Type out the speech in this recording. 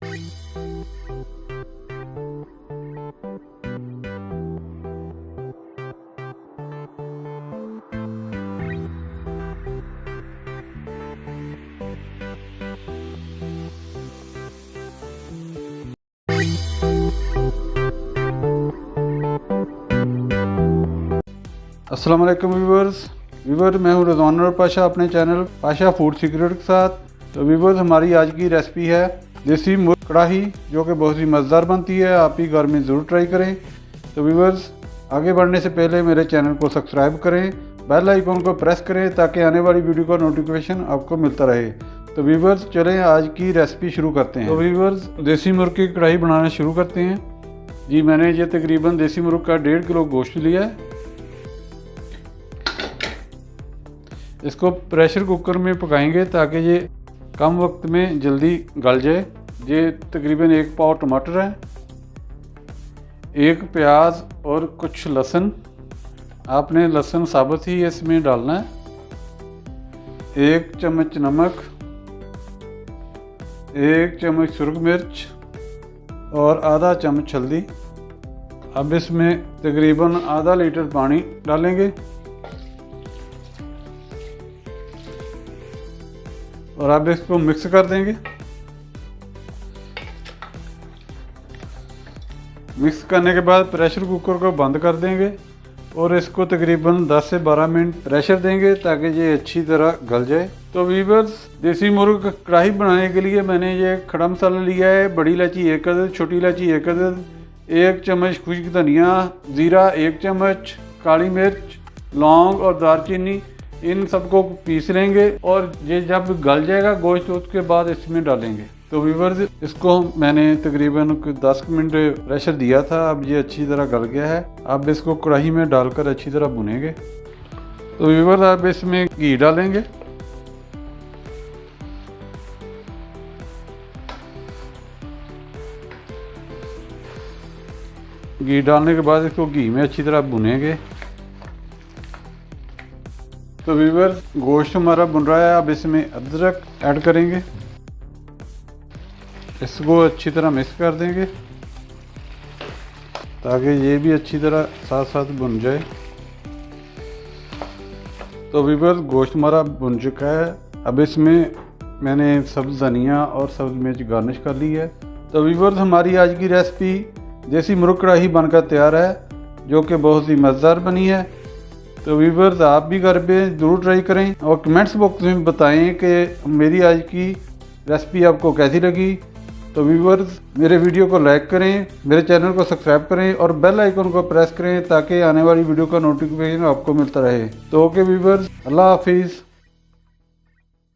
अस्सलाम वालेकुम व्यूवर्स, मैं हूं रज़वान पाशा अपने चैनल पाशा फूड सीक्रेट के साथ। तो व्यूवर्स, हमारी आज की रेसिपी है देसी मुर्ग कढ़ाई, जो कि बहुत ही मज़ेदार बनती है। आप ही घर में ज़रूर ट्राई करें। तो व्यूवर्स, आगे बढ़ने से पहले मेरे चैनल को सब्सक्राइब करें, बेल आइकन को प्रेस करें ताकि आने वाली वीडियो का नोटिफिकेशन आपको मिलता रहे। तो व्यूवर्स, चलें आज की रेसिपी शुरू करते हैं। तो व्यूवर्स, देसी मुर्ग की कढ़ाई बनाना शुरू करते हैं। जी, मैंने ये तकरीबन देसी मुर्ग का 1.5 किलो गोश्त लिया है। इसको प्रेशर कुकर में पकाएंगे ताकि ये कम वक्त में जल्दी गल जाए। ये तकरीबन 1 पाव टमाटर है, 1 प्याज और कुछ लहसुन। आपने लहसुन साबुत ही इसमें डालना है। 1 चम्मच नमक, 1 चम्मच सुरख मिर्च और आधा चम्मच हल्दी। अब इसमें तकरीबन आधा लीटर पानी डालेंगे और अब इसको मिक्स कर देंगे। मिक्स करने के बाद प्रेशर कुकर को बंद कर देंगे और इसको तकरीबन 10 से 12 मिनट प्रेशर देंगे ताकि ये अच्छी तरह गल जाए। तो व्यूअर्स, देसी मुर्ग कढ़ाई बनाने के लिए मैंने ये खड़ा मसाला लिया है। बड़ी इलायची 1 अदद, छोटी इलायची 1 अदद, 1 चम्मच खुश्क धनिया, ज़ीरा 1 चम्मच, काली मिर्च, लौंग और दालचीनी, इन सबको पीस लेंगे और ये जब गल जाएगा गोश्त उसके बाद इसमें डालेंगे। तो व्यूअर्स, इसको मैंने तकरीबन 10 मिनट प्रेशर दिया था। अब ये अच्छी तरह गल गया है। अब इसको कढ़ाई में डालकर अच्छी तरह भुनेंगे। तो व्यूअर्स, अब इसमें घी डालेंगे। घी डालने के बाद इसको घी में अच्छी तरह भुनेंगे। तो व्यूअर्स, गोश्त हमारा भुन रहा है। अब इसमें अदरक ऐड करेंगे, इसको अच्छी तरह मिक्स कर देंगे ताकि ये भी अच्छी तरह साथ साथ भुन जाए। तो व्यूअर्स, गोश्त हमारा भुन चुका है। अब इसमें मैंने सब्ज़ धनिया और सब्ज़ मिर्च गार्निश कर ली है। तो व्यूअर्स, हमारी आज की रेसिपी देसी मुर्ग कढ़ाई बनकर तैयार है, जो कि बहुत ही मज़ेदार बनी है। तो व्यूअर्स, आप भी घर पे ज़रूर ट्राई करें और कमेंट्स बॉक्स में बताएं कि मेरी आज की रेसिपी आपको कैसी लगी। तो व्यूअर्स, मेरे वीडियो को लाइक करें, मेरे चैनल को सब्सक्राइब करें और बेल आइकन को प्रेस करें ताकि आने वाली वीडियो का नोटिफिकेशन आपको मिलता रहे। तो ओके व्यूअर्स, अल्लाह हाफिज़।